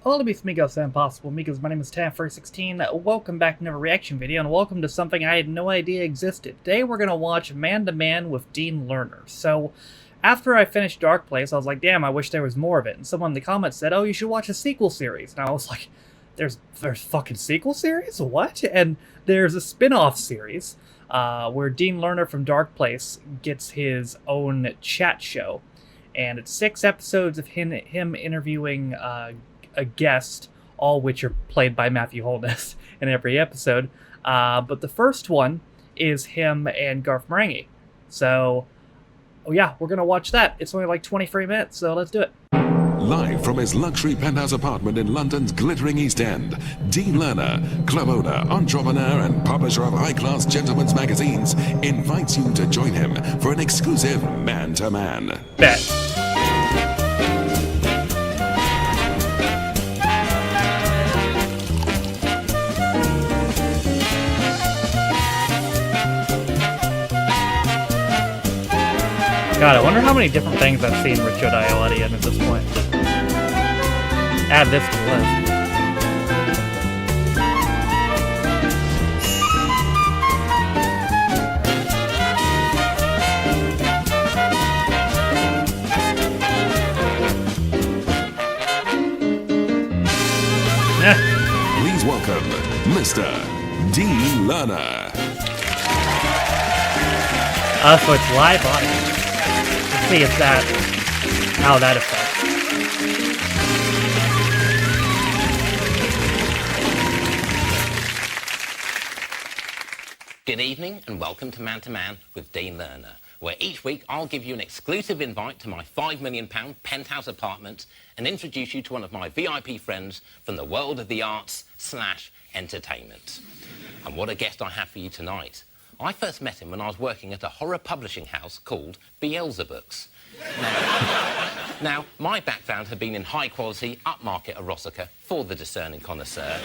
Hello, amigos and possible amigos. My name is Tan416. Welcome back to another reaction video, and welcome to something I had no idea existed. Today we're going to watch Man to Man with Dean Lerner. So, after I finished Dark Place, I was like, damn, I wish there was more of it. And someone in the comments said, oh, you should watch a sequel series. And I was like, there's fucking sequel series? What? And there's a spin-off series where Dean Lerner from Dark Place gets his own chat show. And it's 6 episodes of him interviewing a guest, all which are played by Matthew Holness in every episode. But the first one is him and Garth Marenghi. So, oh yeah, we're going to watch that. It's only like 23 minutes, so let's do it. Live from his luxury penthouse apartment in London's glittering East End, Dean Lerner, club owner, entrepreneur, and publisher of high-class gentlemen's magazines, invites you to join him for an exclusive man-to-man. Bet. God, I wonder how many different things I've seen Richo Ayoade in at this point. Add this to the list. Please welcome Mr. Dean Lerner. So it's live audience. Let's see if how that affects. Good evening and welcome to Man with Dean Lerner, where each week I'll give you an exclusive invite to my £5 million penthouse apartment and introduce you to one of my VIP friends from the world of the arts / entertainment. And what a guest I have for you tonight. I first met him when I was working at a horror publishing house called Beelzebooks. Now, my background had been in high-quality, upmarket erotica for the discerning connoisseur,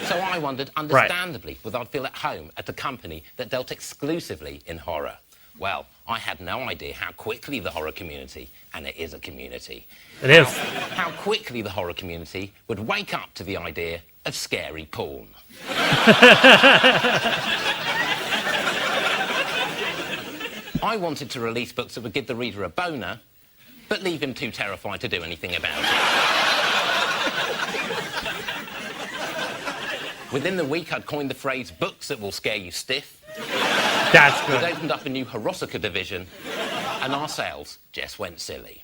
so I wondered, understandably, whether I'd feel at home at a company that dealt exclusively in horror. Well, I had no idea how quickly the horror community, and it is a community, how quickly the horror community would wake up to the idea of scary porn. I wanted to release books that would give the reader a boner, but leave him too terrified to do anything about it. Within the week, I'd coined the phrase, books that will scare you stiff. That's good. We'd opened up a new Horosica division, and our sales just went silly.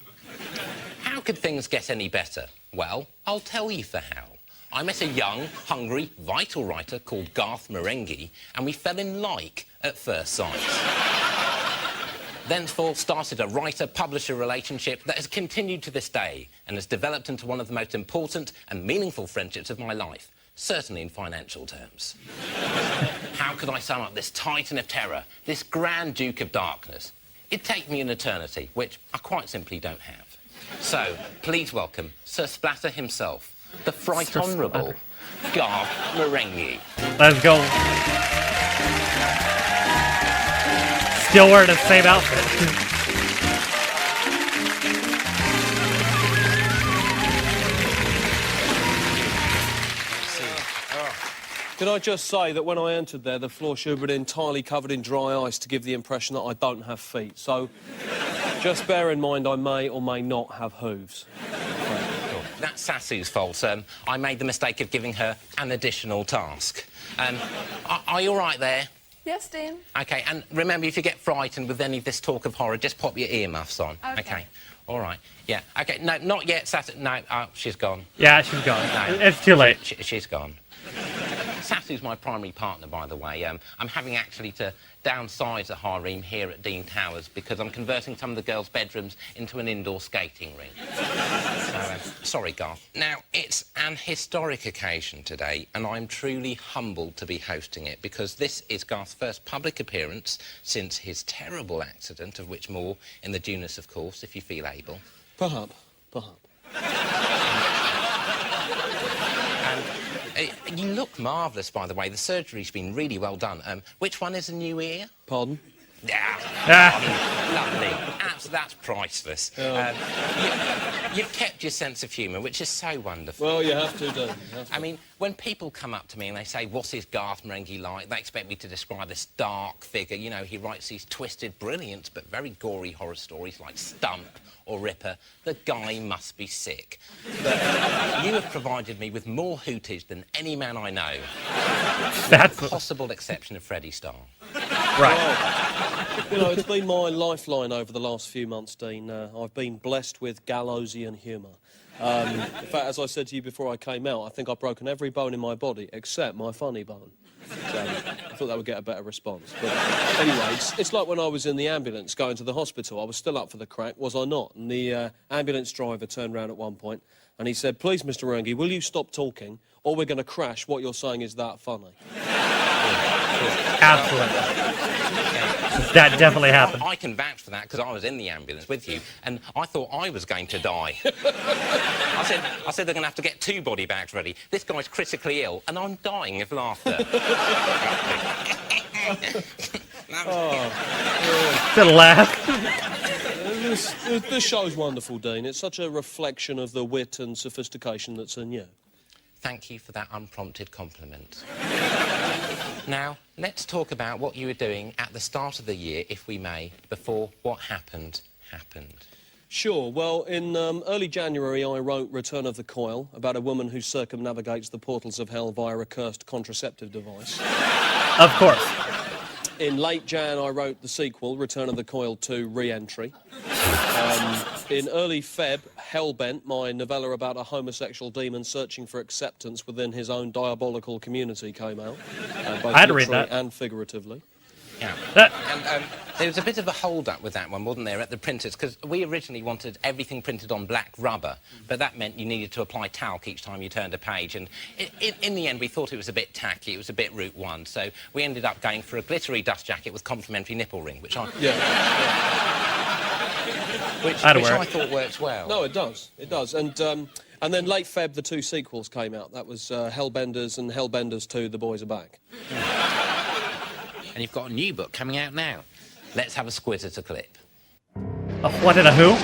How could things get any better? Well, I'll tell you for how. I met a young, hungry, vital writer called Garth Marenghi, and we fell in like at first sight. Thenceforth started a writer-publisher relationship that has continued to this day and has developed into one of the most important and meaningful friendships of my life, certainly in financial terms. How could I sum up this titan of terror, this Grand Duke of Darkness? It'd take me an eternity, which I quite simply don't have. So, please welcome Sir Splatter himself, the Fright Honourable Garth Marenghi. Let's go. Still wearing the same outfit. Can I just say that when I entered there, the floor should have been entirely covered in dry ice to give the impression that I don't have feet. So, just bear in mind I may or may not have hooves. That's Sassu's fault. I made the mistake of giving her an additional task. Are you all right there? Yes, Dean. OK, and remember, if you get frightened with any of this talk of horror, just pop your earmuffs on. OK. All right. Yeah. OK, no, not yet, Sassu. No, she's gone. Yeah, she's gone. No, it's too late. She's gone. Sassu's my primary partner, by the way. I'm having actually to downsize the harem here at Dean Towers because I'm converting some of the girls' bedrooms into an indoor skating rink. So, sorry, Garth. Now, it's an historic occasion today, and I'm truly humbled to be hosting it because this is Garth's first public appearance since his terrible accident, of which more in the Junus, of course, if you feel able. Perhaps. You look marvellous, by the way. The surgery's been really well done. Which one is a new ear? Pardon? Lovely. That's priceless. You've kept your sense of humour, which is so wonderful. Well, you have to, don't you? I mean, when people come up to me and they say, what's his Garth Marenghi like? They expect me to describe this dark figure. You know, he writes these twisted, brilliant, but very gory horror stories like Stump or Ripper. The guy must be sick. But you have provided me with more hootage than any man I know. That's with the possible exception of Freddie Starr. Right. Well, you know, it's been my lifeline over the last few months, Dean. I've been blessed with Gallowsian humour. In fact, as I said to you before I came out, I think I've broken every bone in my body except my funny bone. So I thought that would get a better response. But anyway, it's like when I was in the ambulance going to the hospital. I was still up for the crack, was I not? And the ambulance driver turned round at one point and he said, please, Mr. Marenghi, will you stop talking or we're going to crash. What you're saying is that funny. Absolutely. That definitely happened. I can vouch for that because I was in the ambulance with you and I thought I was going to die. I said they're going to have to get 2 body bags ready. This guy's critically ill and I'm dying of laughter. The laugh. This show's wonderful, Dean. It's such a reflection of the wit and sophistication that's in you. Thank you for that unprompted compliment. Now, let's talk about what you were doing at the start of the year, if we may, before what happened. Sure. Well, in early January, I wrote Return of the Coil, about a woman who circumnavigates the portals of hell via a cursed contraceptive device. Of course. In late Jan, I wrote the sequel, Return of the Coil 2, Re-Entry. In early Feb, Hellbent, my novella about a homosexual demon searching for acceptance within his own diabolical community, came out. Both I had to read literally that. and figuratively. Yeah. That- And there was a bit of a hold-up with that one, wasn't there, at the printers? Because we originally wanted everything printed on black rubber, but that meant you needed to apply talc each time you turned a page. And in the end, we thought it was a bit tacky, it was a bit Route 1, so we ended up going for a glittery dust jacket with complimentary nipple ring, which I... Which I thought worked well. No, it does. It does. And then late Feb, the 2 sequels came out. That was Hellbenders and Hellbenders 2, The Boys Are Back. And you've got a new book coming out now. Let's have a squiz at a clip. What in a who?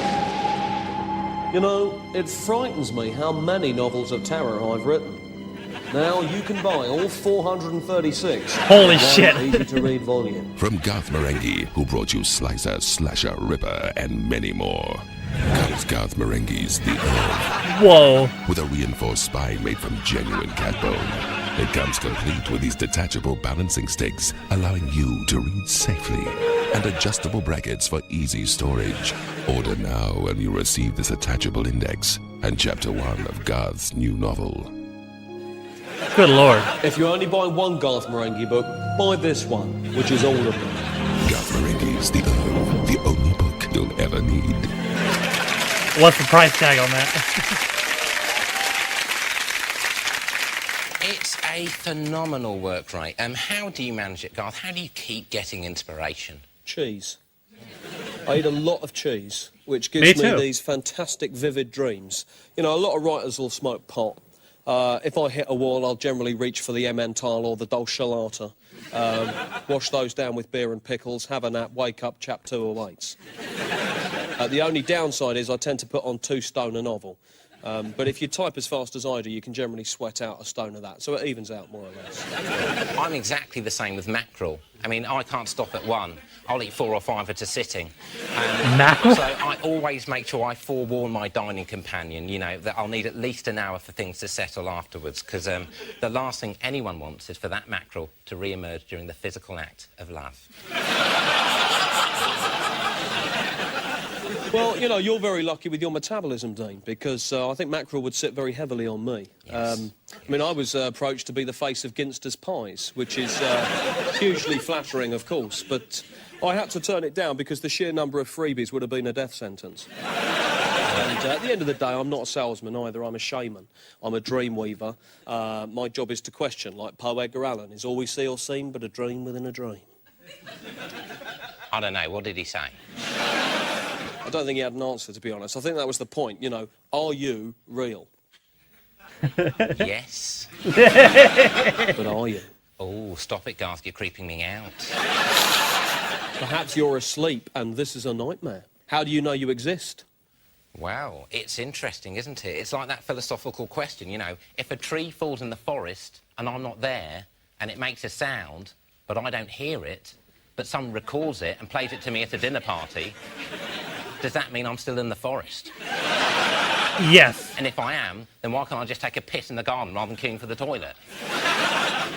You know, it frightens me how many novels of terror I've written. Now you can buy all 436. Holy shit. Easy-to-read volume. From Garth Marenghi, who brought you Slicer, Slasher, Ripper, and many more, comes Garth Marenghi's The Earth. Whoa. With a reinforced spine made from genuine cat bone. It comes complete with these detachable balancing sticks, allowing you to read safely, and adjustable brackets for easy storage. Order now and you'll receive this attachable index and Chapter 1 of Garth's new novel. Good lord. If you're only buying one Garth Marenghi book, buy this one, which is all of them. Garth Marenghi's The Earth, the only book you'll ever need. What's the price tag on that? It's a phenomenal work rate. How do you manage it, Garth? How do you keep getting inspiration? Cheese. I eat a lot of cheese, which gives me these fantastic, vivid dreams. You know, a lot of writers will smoke pot. If I hit a wall, I'll generally reach for the Emmental or the Dolce wash those down with beer and pickles, have a nap, wake up, chap 2 awaits. The only downside is I tend to put on 2 stone a novel. But if you type as fast as I do, you can generally sweat out a stone of that, so it evens out more or less. I'm exactly the same with mackerel. I mean, I can't stop at 1. I'll eat 4 or 5 at a sitting. Mackerel? So I always make sure I forewarn my dining companion, you know, that I'll need at least an hour for things to settle afterwards, because the last thing anyone wants is for that mackerel to re-emerge during the physical act of love. Well, you know, you're very lucky with your metabolism, Dean, because I think mackerel would sit very heavily on me. Yes. I mean, I was approached to be the face of Ginster's Pies, which is hugely flattering, of course, but I had to turn it down because the sheer number of freebies would have been a death sentence. And at the end of the day, I'm not a salesman either. I'm a shaman. I'm a dream weaver. My job is to question, like Poe Edgar Allan, is all we see or seem but a dream within a dream. I don't know, what did he say? I don't think he had an answer, to be honest. I think that was the point, you know, are you real? Yes. But are you? Oh, stop it, Garth, you're creeping me out. Perhaps you're asleep and this is a nightmare. How do you know you exist? Well, it's interesting, isn't it? It's like that philosophical question, you know, if a tree falls in the forest and I'm not there and it makes a sound, but I don't hear it, but someone records it and plays it to me at a dinner party, does that mean I'm still in the forest? Yes. And if I am, then why can't I just take a piss in the garden rather than queuing for the toilet?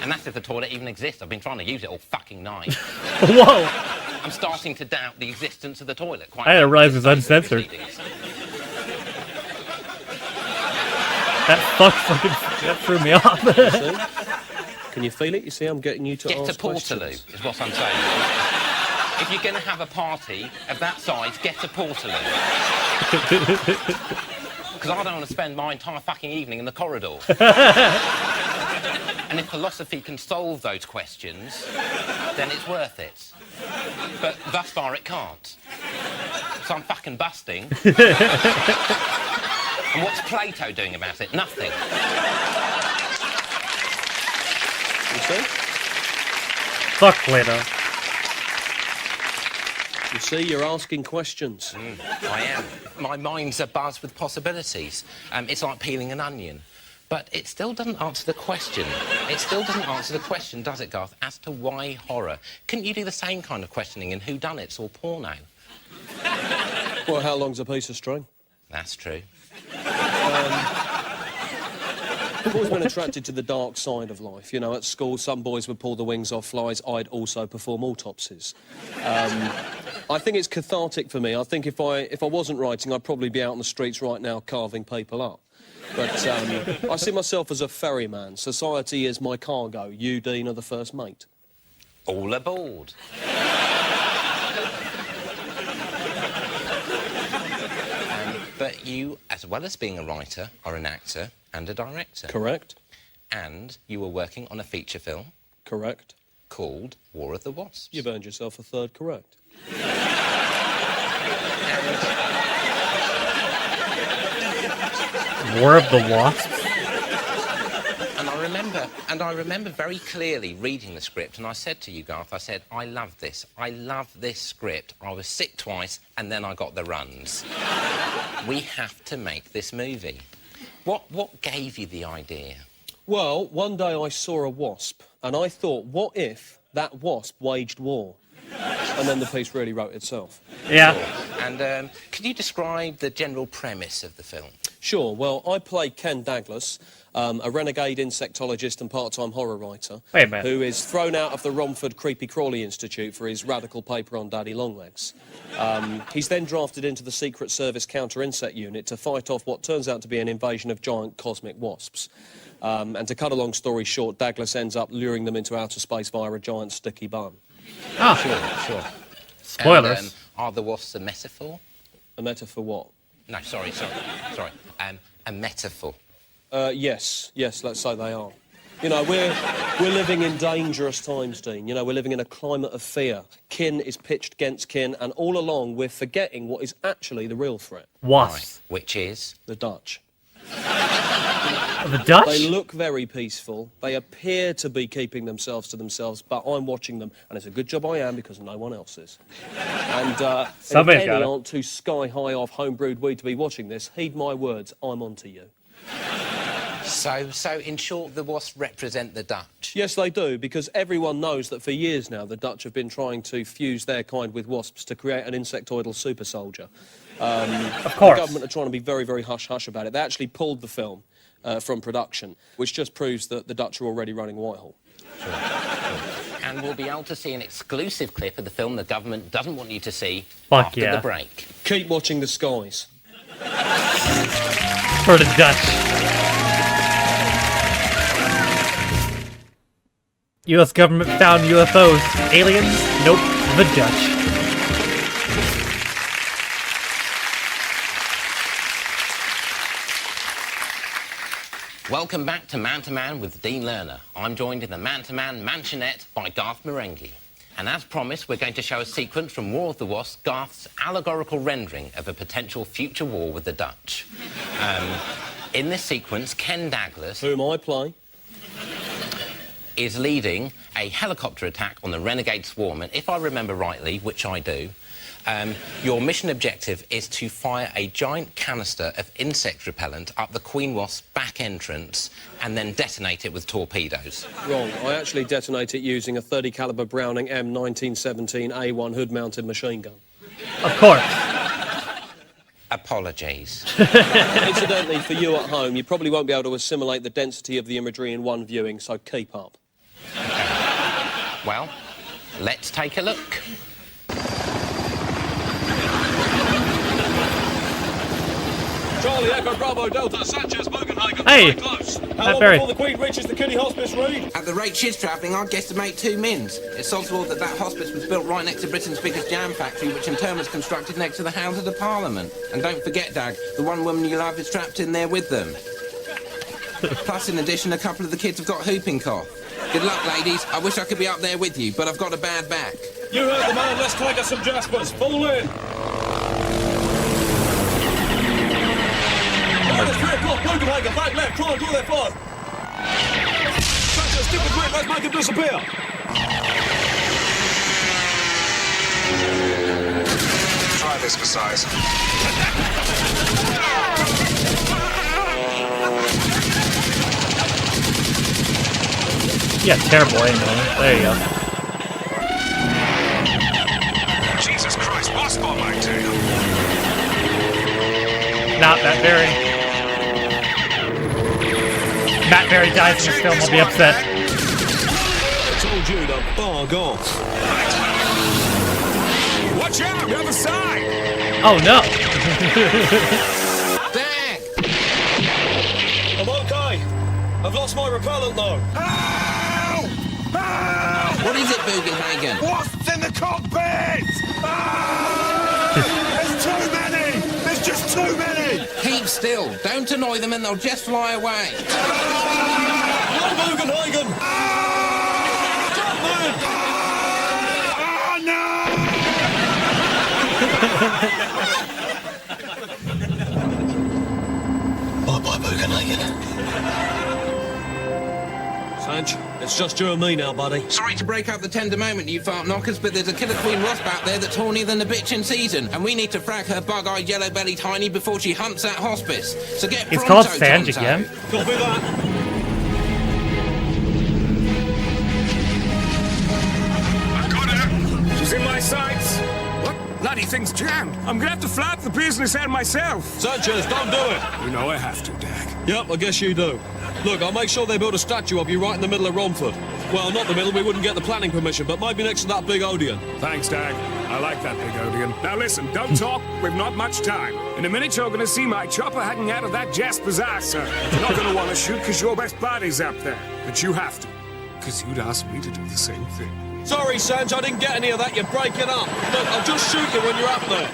And that's if the toilet even exists. I've been trying to use it all fucking night. Whoa. I'm starting to doubt the existence of the toilet. Quite I didn't realize it was uncensored. That threw me off. See? Can you feel it? You see, I'm getting you to Get ask a Portaloo, questions. is what I'm saying. If you're going to have a party of that size, get a Portaloo. Because I don't want to spend my entire fucking evening in the corridor. And if philosophy can solve those questions, then it's worth it. But thus far it can't. So I'm fucking busting. And what's Plato doing about it? Nothing. You see? Fuck Plato. You see, you're asking questions. I am. My mind's abuzz with possibilities. It's like peeling an onion. But it still doesn't answer the question. It still doesn't answer the question, does it, Garth, as to why horror? Couldn't you do the same kind of questioning in whodunits or porno? Well, how long's a piece of string? That's true. I've always been attracted to the dark side of life. You know, at school, some boys would pull the wings off flies. I'd also perform autopsies. I think it's cathartic for me. I think if I wasn't writing, I'd probably be out on the streets right now carving people up. But I see myself as a ferryman. Society is my cargo. You, Dean, are the first mate. All aboard. But you, as well as being a writer, are an actor and a director. Correct. And you were working on a feature film. Correct. Called War of the Wasps. You've earned yourself a third correct. War of the Wasps? And I remember very clearly reading the script, and I said to you, Garth, I said, I love this script. I was sick twice, and then I got the runs. We have to make this movie. What gave you the idea? Well, one day I saw a wasp, and I thought, what if that wasp waged war? And then the piece really wrote itself. Yeah. And could you describe the general premise of the film? Sure. Well, I play Ken Douglas, a renegade insectologist and part-time horror writer. Wait a minute. Who is thrown out of the Romford Creepy Crawly Institute for his radical paper on Daddy Longlegs. He's then drafted into the Secret Service counter-insect unit to fight off what turns out to be an invasion of giant cosmic wasps. And to cut a long story short, Douglas ends up luring them into outer space via a giant sticky bun. Oh. Sure. Spoilers. And, are the wasps a metaphor? A metaphor what? No, sorry. A metaphor. Yes, let's say they are. You know, we're living in dangerous times, Dean. You know, we're living in a climate of fear. Kin is pitched against kin, and all along we're forgetting what is actually the real threat. Wasps. Right, which is? The Dutch. The Dutch? They look very peaceful. They appear to be keeping themselves to themselves, but I'm watching them, and it's a good job I am because no one else is. And if Somebody's any got it. aren't too sky-high off homebrewed weed to be watching this, heed my words, I'm onto you. So in short, the wasps represent the Dutch? Yes, they do, because everyone knows that for years now the Dutch have been trying to fuse their kind with wasps to create an insectoidal super soldier. Of course. The government are trying to be very, very hush-hush about it. They actually pulled the film from production, which just proves that the Dutch are already running Whitehall. Sure. And we'll be able to see an exclusive clip of the film the government doesn't want you to see after the break. Keep watching the skies. For the Dutch. U.S. government found UFOs. Aliens? Nope. The Dutch. Welcome back to Man with Dean Lerner. I'm joined in the Man mansionette by Garth Marenghi. And as promised, we're going to show a sequence from War of the Wasps, Garth's allegorical rendering of a potential future war with the Dutch. In this sequence, Ken Douglas... Whom I play. is leading a helicopter attack on the renegade swarm, and if I remember rightly, which I do, your mission objective is to fire a giant canister of insect repellent up the Queen Wasp's back entrance and then detonate it with torpedoes. Wrong. I actually detonate it using a 30 caliber Browning M1917 A1 hood-mounted machine gun. Of course. Apologies. Incidentally, for you at home, you probably won't be able to assimilate the density of the imagery in one viewing, so keep up. Well, let's take a look. Charlie Echo Bravo Delta, Sanchez, Bogenhagen. Hey, close. Matt How long Berry. before the Queen reaches the Kiddie Hospice, Reed? At the rate she's travelling, I'd guesstimate 2 mins. It's sensible that that hospice was built right next to Britain's biggest jam factory, which in turn was constructed next to the Houses of Parliament. And don't forget, Dag, the one woman you love is trapped in there with them. Plus, in addition, a couple of the kids have got whooping cough. Good luck, ladies. I wish I could be up there with you, but I've got a bad back. You heard the man, let's take us some Jaspers. Fall in. It's 3 o'clock, Bogenhagen, back left, try and draw their fire. Sanchez, stick with me, let's make him disappear. Try this for size. Yeah, terrible aim, man. There you go. Jesus Christ, Wasp on my tail. Not Matt Berry. Matt Berry dies in this film, I'll be upset. I told you to bog off. Watch out, the other side. Oh no! Dag! I'm okay. I've lost my repellent though. Help! Help! What is it, Bugenhagen? Wasps in the cockpit! Ah! There's too many! There's just too many! Keep still. Don't annoy them and they'll just fly away. No, Bogenhagen! Jumpman! Oh no! Bye-bye, Bogenhagen. Sanch, it's just you and me now, buddy. Sorry to break up the tender moment, you fart knockers, but there's a killer Queen Wasp out there that's hornier than a bitch in season, and we need to frag her bug-eyed, yellow-bellied hiney before she hunts that hospice. So get He's pronto, called Sanj Tonto. again. Copy that. I got her! She's in my sights! What? Bloody thing's jammed. I'm gonna have to flap the business out myself. Sanchez, don't do it. You know I have to, Dag. Yep, I guess you do. Look, I'll make sure they build a statue of you right in the middle of Romford. Well, not the middle, we wouldn't get the planning permission, but maybe next to that big Odeon. Thanks, Dag. I like that big Odeon. Now listen, don't talk. We've not much time. In a minute, you're gonna see my chopper hanging out of that Jasper's ass, sir. You're not gonna want to shoot because your best buddy's up there. But you have to, because you'd ask me to do the same thing. Sorry, Sanch, I didn't get any of that. You're breaking up. Look, I'll just shoot you when you're up there.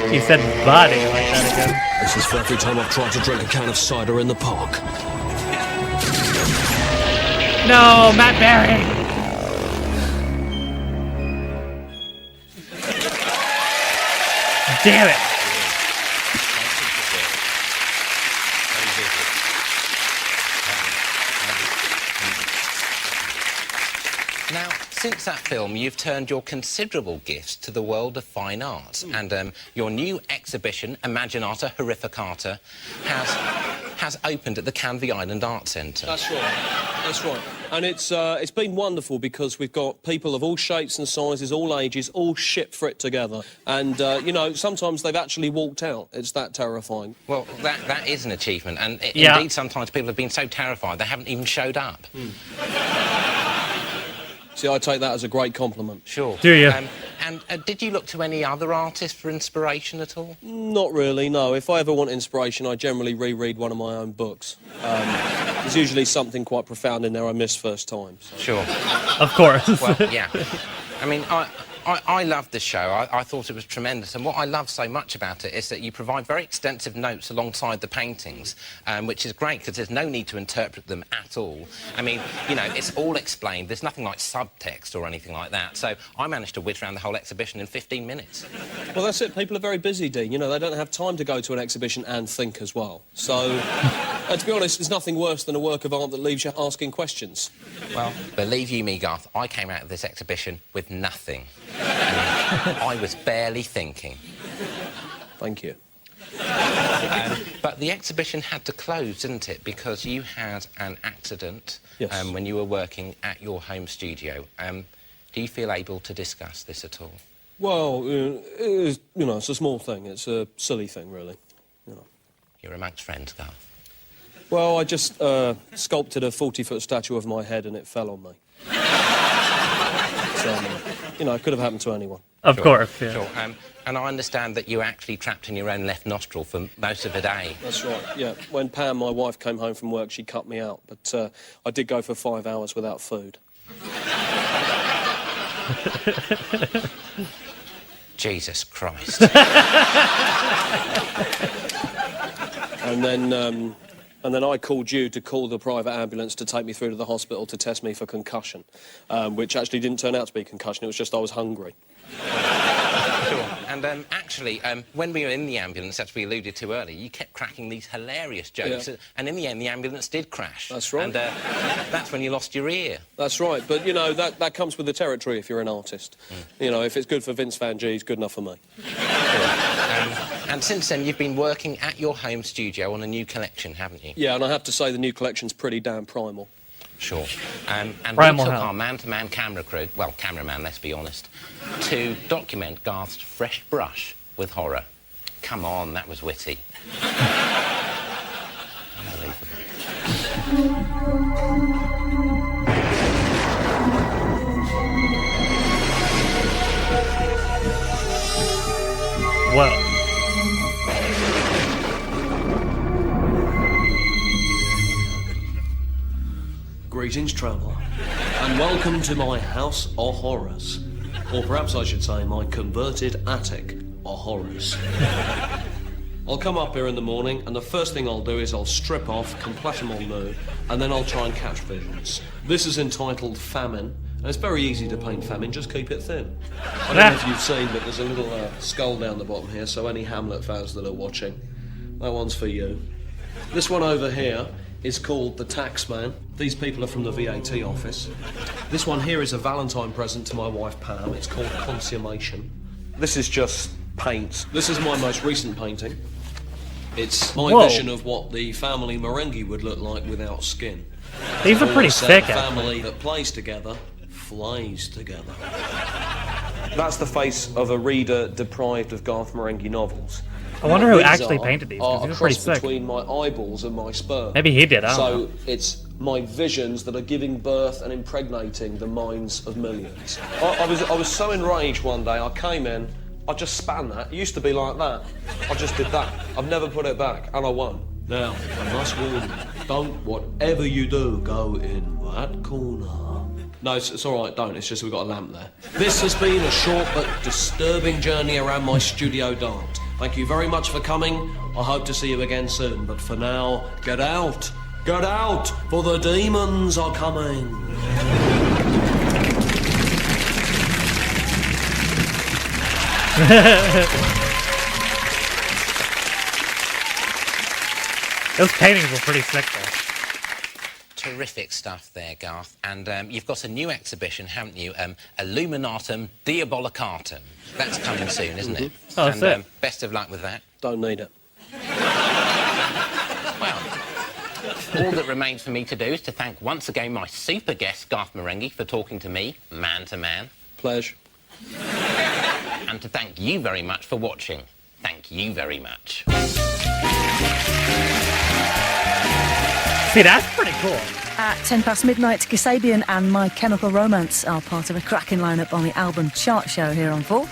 He said body like that again. This is for every time I've tried to drink a can of cider in the park. No, Matt Berry! Damn it! Now, since that film, you've turned your considerable gifts to the world of fine arts, and your new exhibition, Imaginata Horrificata, has opened at the Canvey Island Art Centre. That's right. That's right. And it's been wonderful because we've got people of all shapes and sizes, all ages, all shit for it together. And, you know, sometimes they've actually walked out. It's that terrifying. Well, that is an achievement, and Yeah. indeed sometimes people have been so terrified they haven't even showed up. See, I take that as a great compliment. Sure. Do you? And did you look to any other artists for inspiration at all? Not really, no. If I ever want inspiration, I generally reread one of my own books. There's usually something quite profound in there I miss first time. So. Sure. Of course. Well, yeah. I mean, I loved the show. I thought it was tremendous. And what I love so much about it is that you provide very extensive notes alongside the paintings, which is great because there's no need to interpret them at all. I mean, you know, it's all explained. There's nothing like subtext or anything like that. So I managed to whiz around the whole exhibition in 15 minutes. Well, that's it. People are very busy, Dean. You know, they don't have time to go to an exhibition and think as well. So And to be honest, there's nothing worse than a work of art that leaves you asking questions. Well, believe you me, Garth, I came out of this exhibition with nothing. I was barely thinking. Thank you. But the exhibition had to close, didn't it? Because you had an accident Yes. when you were working at your home studio. Do you feel able to discuss this at all? Well, it's a small thing. It's a silly thing, really. You're amongst friends, Garth. Well, I just sculpted a 40-foot statue of my head and it fell on me. So, it could have happened to anyone. Of course, yeah. Sure. And I understand that you were actually trapped in your own left nostril for most of the day. That's right, yeah. When Pam, my wife, came home from work, she cut me out. But I did go for 5 hours without food. Jesus Christ. And then I called you to call the private ambulance to take me through to the hospital to test me for concussion, which actually didn't turn out to be concussion, it was just I was hungry. Sure. And actually, when we were in the ambulance, as we alluded to earlier, you kept cracking these hilarious jokes, Yeah. And in the end, the ambulance did crash. That's right. And that's when you lost your ear. That's right, but, that comes with the territory if you're an artist. If it's good for Vince Van Gee, it's good enough for me. And since then, you've been working at your home studio on a new collection, haven't you? Yeah, and I have to say the new collection's pretty damn primal. Sure. And we Primal took hell. our man-to-man camera crew, well, cameraman, let's be honest, to document Garth's fresh brush with horror. Come on, that was witty. Unbelievable. Whoa. Greetings, traveller, and welcome to my house of horrors. Or perhaps I should say my converted attic of horrors. I'll come up here in the morning, and the first thing I'll do is I'll strip off, completely nude, and then I'll try and catch visions. This is entitled Famine, and it's very easy to paint famine, just keep it thin. I don't know if you've seen, but there's a little skull down the bottom here, so any Hamlet fans that are watching, that one's for you. This one over here is called the Taxman. These people are from the VAT office. This one here is a Valentine present to my wife Pam. It's called Consummation. This is just paint. This is my most recent painting. It's my Whoa. vision of what the family Marenghi would look like without skin. These are pretty Always said sick, the actually. family that plays together flays together. That's the face of a reader deprived of Garth Marenghi novels. I wonder who These actually are- painted these, are because these a are pretty cross sick. between my eyeballs and my sperm. Maybe he did, I don't know. So it's my visions that are giving birth and impregnating the minds of millions. I was so enraged one day, I came in, I just span that. It used to be like that. I just did that. I've never put it back, and I won't. Now, I must warn you, don't, whatever you do, go in that corner. No, it's all right, don't. It's just we've got a lamp there. This has been a short but disturbing journey around my studio dart. Thank you very much for coming. I hope to see you again soon. But for now, get out. Get out, for the demons are coming. Those paintings were pretty sick, though. Terrific stuff there, Garth. And you've got a new exhibition, haven't you? Illuminatum Diabolicatum. That's coming soon, isn't it? Oh, that's and it. Best of luck with that. Don't need it. Well, all that remains for me to do is to thank once again my super guest, Garth Marenghi, for talking to me, man to man. Pleasure. And to thank you very much for watching. Thank you very much. See, that's pretty cool. At 10 past midnight, Kasabian and My Chemical Romance are part of a cracking lineup on the album chart show here on 4.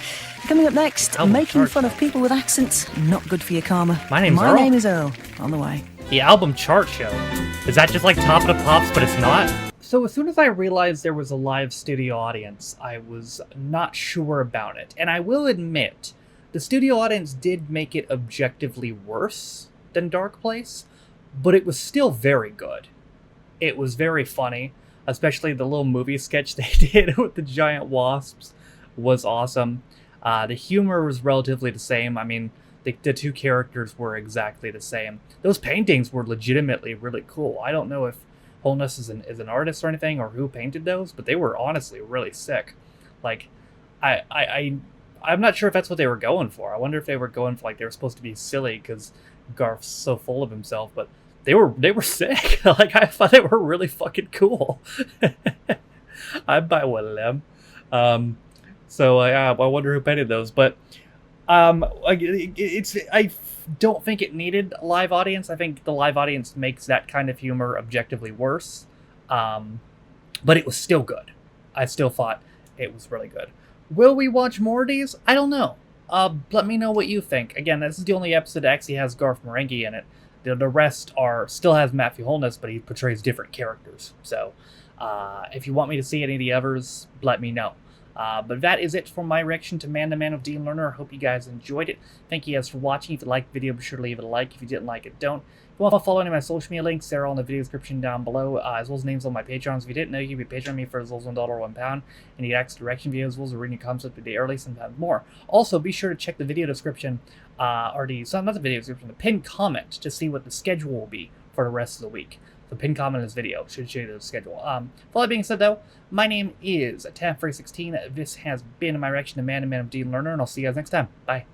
Coming up next, Album making chart fun show. of people with accents, not good for your karma. My name's My Earl. name is Earl. On the way. The album chart show. Is that just like Top of the Pops, but it's not? So as soon as I realized there was a live studio audience, I was not sure about it. And I will admit, the studio audience did make it objectively worse than Dark Place, but it was still very good. It was very funny, especially the little movie sketch they did with the giant wasps was awesome. The humor was relatively the same. I mean, the two characters were exactly the same. Those paintings were legitimately really cool. I don't know if Holness is an artist or anything, or who painted those, but they were honestly really sick. Like, I'm not sure if that's what they were going for. I wonder if they were going for, like, they were supposed to be silly because Garth's so full of himself, but they were sick. Like, I thought they were really fucking cool. I'd buy one of them. So I wonder who painted those, but I don't think it needed a live audience. I think the live audience makes that kind of humor objectively worse. But it was still good. I still thought it was really good. Will we watch more of these? I don't know. Let me know what you think. Again, this is the only episode that actually has Garth Marenghi in it. The rest still has Matthew Holness, but he portrays different characters. So, if you want me to see any of the others, let me know. But that is it for my reaction to Man with Dean Lerner. I hope you guys enjoyed it. Thank you guys for watching. If you liked the video, be sure to leave it a like. If you didn't like it, don't. If you want to follow any of my social media links, they're all in the video description down below, as well as names on my Patrons. If you didn't know, you can be Patreon me for as little as $1 or £1, and you get access to direction videos, as well as reading your comments the day early, sometimes more. Also, be sure to check the video description, not the video description, the pinned comment, to see what the schedule will be for the rest of the week. The pinned comment in this video should show you the schedule. For all that being said, though, my name is TAF16. This has been my reaction to Man with Dean Lerner, and I'll see you guys next time. Bye.